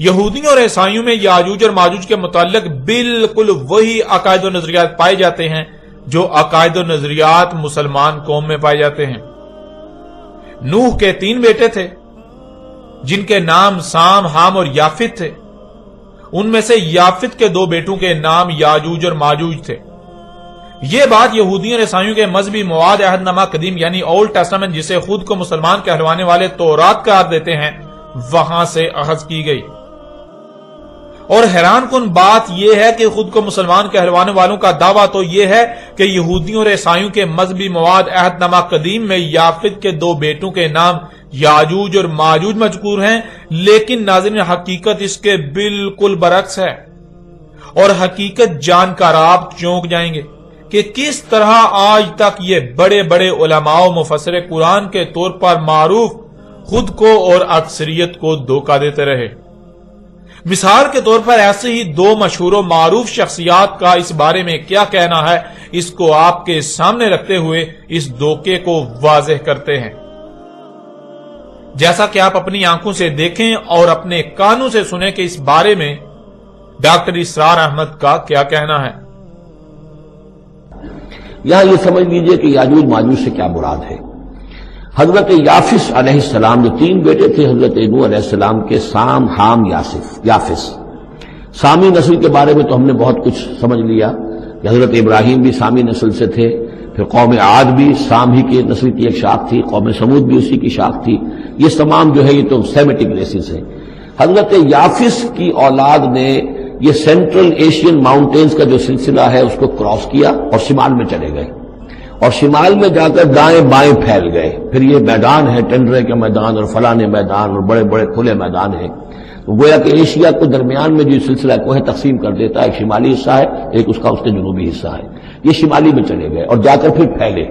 یہودیوں اور عیسائیوں میں یاجوج اور ماجوج کے متعلق بالکل وہی عقائد و نظریات پائے جاتے ہیں جو عقائد و نظریات مسلمان قوم میں پائے جاتے ہیں۔ نوح کے 3 بیٹے تھے جن کے نام سام، حام اور یافت تھے۔ ان میں سے یافت کے 2 بیٹوں کے نام یاجوج اور ماجوج تھے۔ یہ بات یہودیوں اور عیسائیوں کے مذہبی مواد عہد نامہ قدیم یعنی اولڈ ٹیسٹامنٹ، جسے خود کو مسلمان کہلوانے والے تورات قرار دیتے ہیں، وہاں سے اخذ کی گئی۔ اور حیران کن بات یہ ہے کہ خود کو مسلمان کہلوانے والوں کا دعویٰ تو یہ ہے کہ یہودیوں اور عیسائیوں کے مذہبی مواد عہد نامہ قدیم میں یافت کے 2 بیٹوں کے نام یاجوج اور ماجوج مذکور ہیں، لیکن ناظرین حقیقت اس کے بالکل برعکس ہے۔ اور حقیقت جان کر آپ چونک جائیں گے کہ کس طرح آج تک یہ بڑے بڑے علماء و مفسر قرآن کے طور پر معروف خود کو اور اکثریت کو دھوکہ دیتے رہے۔ مثال کے طور پر ایسے ہی 2 مشہور و معروف شخصیات کا اس بارے میں کیا کہنا ہے، اس کو آپ کے سامنے رکھتے ہوئے اس دھوکے کو واضح کرتے ہیں۔ جیسا کہ آپ اپنی آنکھوں سے دیکھیں اور اپنے کانوں سے سنیں کہ اس بارے میں ڈاکٹر اسرار احمد کا کیا کہنا ہے۔ یہاں یہ سمجھ لیجئے کہ یاجوج ماجوج سے کیا مراد ہے۔ حضرت یافس علیہ السلام جو 3 بیٹے تھے حضرت نوح علیہ السلام کے، سام، حام، یافس۔ سامی نسل کے بارے میں تو ہم نے بہت کچھ سمجھ لیا کہ حضرت ابراہیم بھی سامی نسل سے تھے، پھر قوم عاد بھی سام ہی کی نسل کی ایک شاخ تھی، قوم سمود بھی اسی کی شاخ تھی۔ یہ تمام جو ہے یہ تو سیمیٹک ریسز ہیں۔ حضرت یافس کی اولاد نے یہ سینٹرل ایشین ماؤنٹینز کا جو سلسلہ ہے اس کو کراس کیا اور شمال میں چلے گئے، اور شمال میں جا کر دائیں بائیں پھیل گئے۔ پھر یہ میدان ہے، ٹنڈرے کے میدان اور فلانے میدان اور بڑے بڑے کھلے میدان ہیں۔ تو گویا کہ ایشیا کو درمیان میں جو سلسلہ کوہ تقسیم کر دیتا ہے، ایک شمالی حصہ ہے، ایک اس کا اس کے جنوبی حصہ ہے۔ یہ شمالی میں چلے گئے اور جا کر پھر پھیلے۔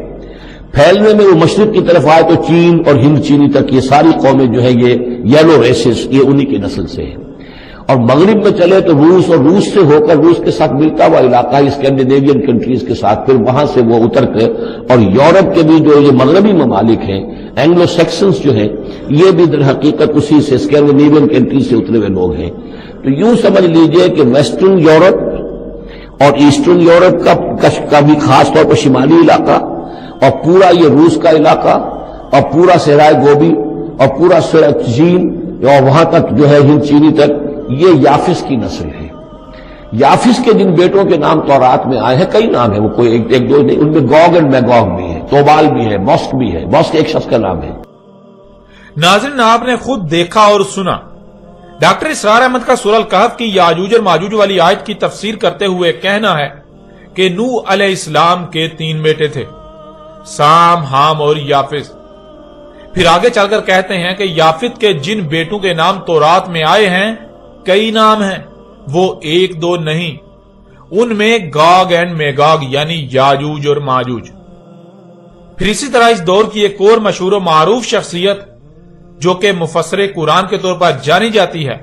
پھیلنے میں وہ مشرق کی طرف آئے تو چین اور ہند چینی تک یہ ساری قومیں جو ہے یہ یلو ریسز، یہ انہی کی نسل سے ہیں۔ اور مغرب میں چلے تو روس، اور روس سے ہو کر روس کے ساتھ ملتا ہوا علاقہ اسکینڈینیوین کنٹریز کے ساتھ، پھر وہاں سے وہ اتر کے اور یورپ کے بھی جو یہ مغربی ممالک ہیں، اینگلو سیکسنز جو ہیں، یہ بھی در حقیقت اسی سے اسکینڈینیوین کنٹریز سے اترے ہوئے لوگ ہیں۔ تو یوں سمجھ لیجئے کہ ویسٹرن یورپ اور ایسٹرن یورپ کا بھی خاص طور پر شمالی علاقہ، اور پورا یہ روس کا علاقہ، اور پورا صحرائے گوبی، اور پورا چین، اور وہاں تک جو ہے ہند چینی تک، یہ یافس کی نسل ہے۔ یافس کے جن بیٹوں کے نام تورات میں آئے ہیں، کئی نام ہیں، وہ کوئی ایک دو نہیں، ان میں گوگ اینڈ میگوگ بھی ہے، توبال بھی ہے، موسک بھی ہے۔ موسک ایک شخص کا نام ہے۔ ناظرین، آپ نے خود دیکھا اور سنا ڈاکٹر اسرار احمد کا سورہ الکہف کی یاجوج اور ماجوج والی آیت کی تفسیر کرتے ہوئے کہنا ہے کہ نوح علیہ السلام کے 3 بیٹے تھے، سام، حام اور یافس۔ پھر آگے چل کر کہتے ہیں کہ یافت کے جن بیٹوں کے نام تورات میں آئے ہیں، کئی نام ہیں، وہ 1 2 نہیں، ان میں گاگ اینڈ میگاگ یعنی یاجوج اور ماجوج۔ پھر اسی طرح اس دور کی ایک اور مشہور و معروف شخصیت جو کہ مفسر قرآن کے طور پر جانی جاتی ہے،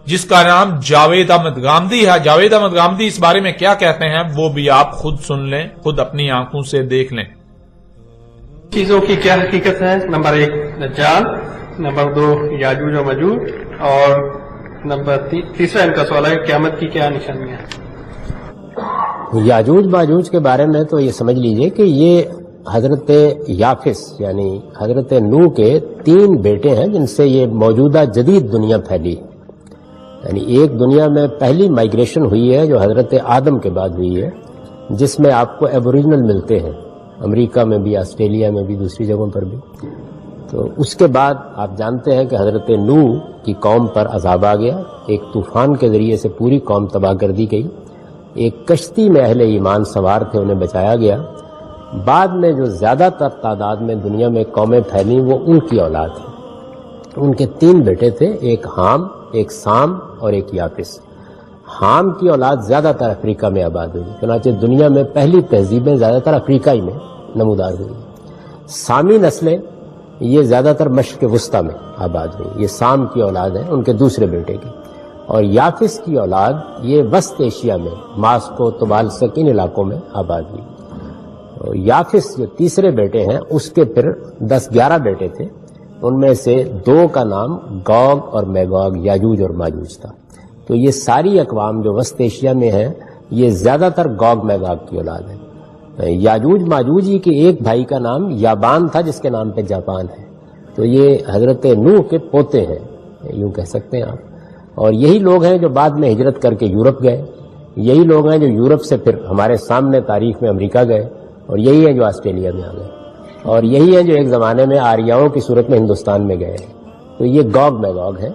جس کا نام جاوید احمد غامدی ہے۔ جاوید احمد غامدی اس بارے میں کیا کہتے ہیں وہ بھی آپ خود سن لیں، خود اپنی آنکھوں سے دیکھ لیں۔ چیزوں کی کیا حقیقت ہے؟ نمبر 1 دجال، نمبر 2 یاجوج و ماجوج، اور نمبر 3 ان کا سوال ہے قیامت کی کیا نشانیاں ہیں؟ یاجوج ماجوج کے بارے میں تو یہ سمجھ لیجئے کہ یہ حضرت یافس یعنی حضرت نوح کے 3 بیٹے ہیں جن سے یہ موجودہ جدید دنیا پھیلی، یعنی ایک دنیا میں پہلی مائگریشن ہوئی ہے جو حضرت آدم کے بعد ہوئی ہے، جس میں آپ کو ایبوریجنل ملتے ہیں، امریکہ میں بھی، آسٹریلیا میں بھی، دوسری جگہوں پر بھی۔ تو اس کے بعد آپ جانتے ہیں کہ حضرت نوح کی قوم پر عذاب آ گیا، ایک طوفان کے ذریعے سے پوری قوم تباہ کر دی گئی، ایک کشتی میں اہل ایمان سوار تھے، انہیں بچایا گیا۔ بعد میں جو زیادہ تر تعداد میں دنیا میں قومیں پھیلیں وہ ان کی اولاد ہیں۔ ان کے 3 بیٹے تھے، ایک حام، ایک سام اور ایک یافس۔ حام کی اولاد زیادہ تر افریقہ میں آباد ہوئی، چنانچہ دنیا میں پہلی تہذیبیں زیادہ تر افریقہ ہی میں نمودار ہوئی۔ سامی نسلیں یہ زیادہ تر مشرق وسطیٰ میں آباد ہوئی، یہ سام کی اولاد ہے ان کے دوسرے بیٹے کی۔ اور یافس کی اولاد یہ وسط ایشیا میں ماسکو، طبالسک، ان علاقوں میں آباد ہوئی۔ یافس جو تیسرے بیٹے ہیں اس کے پھر 10-11 بیٹے تھے، ان میں سے 2 کا نام گوگ اور میگوگ، یاجوج اور ماجوج تھا۔ تو یہ ساری اقوام جو وسط ایشیا میں ہیں یہ زیادہ تر گوگ میگوگ کی اولاد ہے۔ یاجوج ماجوج ہی کے ایک بھائی کا نام یابان تھا جس کے نام پہ جاپان ہے۔ تو یہ حضرت نوح کے پوتے ہیں، یوں کہہ سکتے ہیں آپ، اور یہی لوگ ہیں جو بعد میں ہجرت کر کے یورپ گئے، یہی لوگ ہیں جو یورپ سے پھر ہمارے سامنے تاریخ میں امریکہ گئے، اور یہی ہیں جو آسٹریلیا میں آ گئے، اور یہی ہیں جو ایک زمانے میں آریاؤں کی صورت میں ہندوستان میں گئے۔ تو یہ گوگ میگوگ ہے۔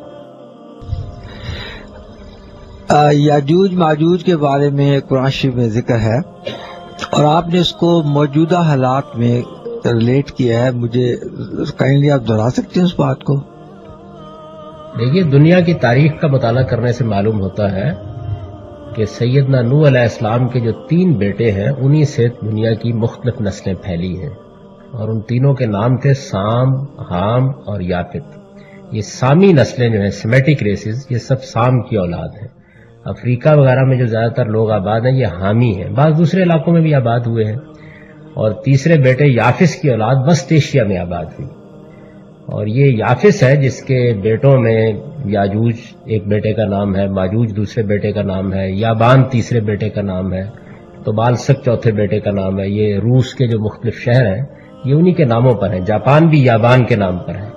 یاجوج ماجوج کے بارے میں قرآن شریف میں ذکر ہے اور آپ نے اس کو موجودہ حالات میں ریلیٹ کیا ہے، مجھے کائنڈلی آپ دہرا سکتے ہیں اس بات کو؟ دیکھیے، دنیا کی تاریخ کا مطالعہ کرنے سے معلوم ہوتا ہے کہ سیدنا نوح علیہ السلام کے جو 3 بیٹے ہیں انہی سے دنیا کی مختلف نسلیں پھیلی ہیں، اور ان تینوں کے نام تھے سام، حام اور یافت۔ یہ سامی نسلیں جو ہیں، سیمیٹک ریسز، یہ سب سام کی اولاد ہیں۔ افریقہ وغیرہ میں جو زیادہ تر لوگ آباد ہیں یہ حامی ہیں، بعض دوسرے علاقوں میں بھی آباد ہوئے ہیں۔ اور تیسرے بیٹے یافس کی اولاد وسط ایشیا میں آباد ہوئی، اور یہ یافس ہے جس کے بیٹوں میں یاجوج ایک بیٹے کا نام ہے، ماجوج دوسرے بیٹے کا نام ہے، یابان تیسرے بیٹے کا نام ہے، توبالسک چوتھے بیٹے کا نام ہے۔ یہ روس کے جو مختلف شہر ہیں یہ انہی کے ناموں پر ہیں، جاپان بھی یابان کے نام پر ہے۔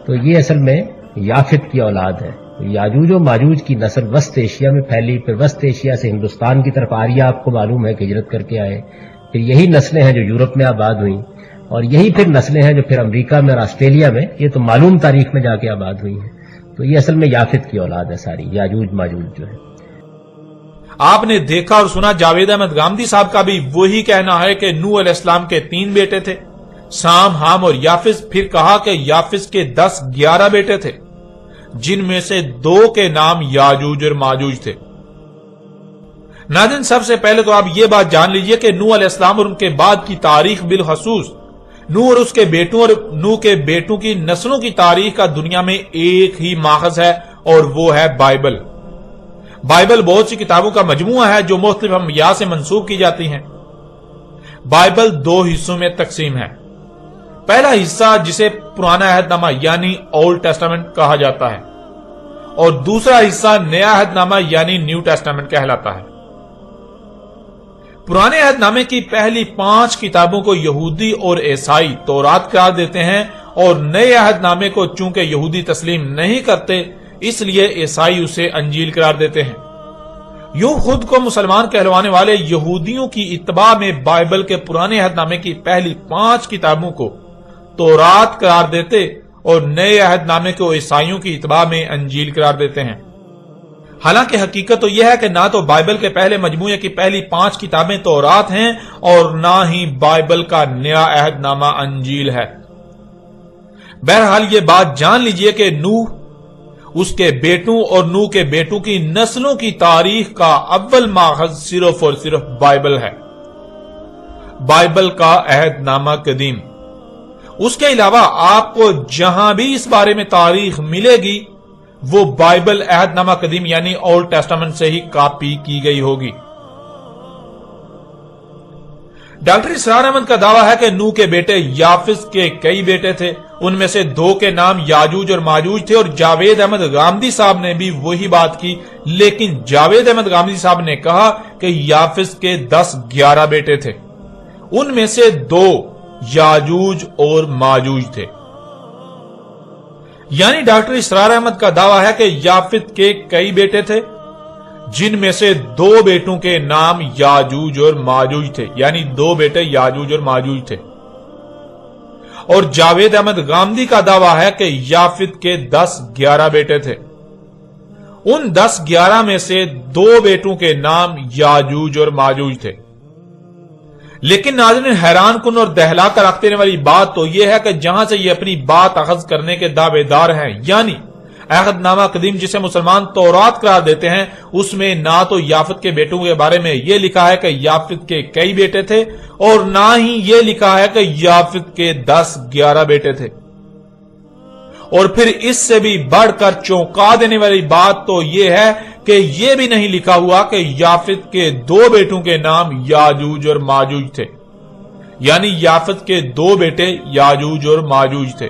تو یہ اصل میں یافت کی اولاد ہے۔ یاجوج و ماجوج کی نسل وسط ایشیا میں پھیلی، پھر وسط ایشیا سے ہندوستان کی طرف آریہ آپ کو معلوم ہے کہ ہجرت کر کے آئے، پھر یہی نسلیں ہیں جو یورپ میں آباد ہوئیں، اور یہی پھر نسلیں ہیں جو پھر امریکہ میں اور آسٹریلیا میں، یہ تو معلوم تاریخ میں جا کے آباد ہوئی ہیں۔ تو یہ اصل میں یافت کی اولاد ہے ساری، یاجوج ماجوج جو ہے۔ آپ نے دیکھا اور سنا جاوید احمد گامدی صاحب کا بھی وہی کہنا ہے کہ نوح علیہ السلام کے 3 بیٹے تھے، سام، حام اور یافس۔ پھر کہا کہ یافس کے 10-11 بیٹے تھے، جن میں سے 2 کے نام یاجوج اور ماجوج تھے۔ ناظرین، سب سے پہلے تو آپ یہ بات جان لیجئے کہ نوح علیہ السلام اور ان کے بعد کی تاریخ بالخصوص نوح اور اس کے بیٹوں اور نوح کے بیٹوں کی نسلوں کی تاریخ کا دنیا میں ایک ہی ماخذ ہے، اور وہ ہے بائبل۔ بائبل بہت سی کتابوں کا مجموعہ ہے جو مختلف انبیاء سے منسوب کی جاتی ہیں۔ بائبل 2 حصوں میں تقسیم ہے۔ پہلا حصہ جسے پرانا عہد نامہ یعنی اولڈ ٹیسٹامنٹ کہا جاتا ہے، اور دوسرا حصہ نیا عہد نامہ یعنی نیو ٹیسٹامنٹ کہلاتا ہے۔ پرانے عہد نامے کی پہلی 5 کتابوں کو یہودی اور عیسائی تورات قرار دیتے ہیں، اور نئے عہد نامے کو چونکہ یہودی تسلیم نہیں کرتے اس لیے عیسائی اسے انجیل قرار دیتے ہیں۔ یوں خود کو مسلمان کہلوانے والے یہودیوں کی اتباع میں بائبل کے پرانے عہد نامے کی پہلی 5 کتابوں کو تورات قرار دیتے اور نئے عہد نامے کو عیسائیوں کی اتباع میں انجیل قرار دیتے ہیں۔ حالانکہ حقیقت تو یہ ہے کہ نہ تو بائبل کے پہلے مجموعے کی پہلی 5 کتابیں تورات ہیں، اور نہ ہی بائبل کا نیا عہد نامہ انجیل ہے۔ بہرحال یہ بات جان لیجئے کہ نوح، اس کے بیٹوں اور نوح کے بیٹوں کی نسلوں کی تاریخ کا اول ماخذ صرف اور صرف بائبل ہے، بائبل کا عہد نامہ قدیم۔ اس کے علاوہ آپ کو جہاں بھی اس بارے میں تاریخ ملے گی وہ بائبل عہد نامہ قدیم یعنی اولڈ ٹیسٹامنٹ سے ہی کاپی کی گئی ہوگی۔ ڈاکٹر اسرار احمد کا دعویٰ ہے کہ نوح کے بیٹے یافس کے کئی بیٹے تھے، ان میں سے 2 کے نام یاجوج اور ماجوج تھے، اور جاوید احمد غامدی صاحب نے بھی وہی بات کی، لیکن جاوید احمد غامدی صاحب نے کہا کہ یافس کے 10-11 بیٹے تھے، ان میں سے 2 یاجوج اور ماجوج تھے۔ یعنی ڈاکٹر اسرار احمد کا دعویٰ ہے کہ یافت کے کئی بیٹے تھے، جن میں سے 2 بیٹوں کے نام یاجوج اور ماجوج تھے، یعنی 2 بیٹے یاجوج اور ماجوج تھے۔ اور جاوید احمد غامدی کا دعویٰ ہے کہ یافت کے 10-11 بیٹے تھے، ان 10-11 میں سے 2 بیٹوں کے نام یاجوج اور ماجوج تھے۔ لیکن ناظرین، حیران کن اور دہلا کر رکھ دینے والی بات تو یہ ہے کہ جہاں سے یہ اپنی بات اخذ کرنے کے دعوے دار ہیں، یعنی عہد نامہ قدیم جسے مسلمان تورات قرار دیتے ہیں، اس میں نہ تو یافت کے بیٹوں کے بارے میں یہ لکھا ہے کہ یافت کے کئی بیٹے تھے، اور نہ ہی یہ لکھا ہے کہ یافت کے 10-11 بیٹے تھے۔ اور پھر اس سے بھی بڑھ کر چونکا دینے والی بات تو یہ ہے کہ یہ بھی نہیں لکھا ہوا کہ یافت کے 2 بیٹوں کے نام یاجوج اور ماجوج تھے، یعنی یافت کے 2 بیٹے یاجوج اور ماجوج تھے۔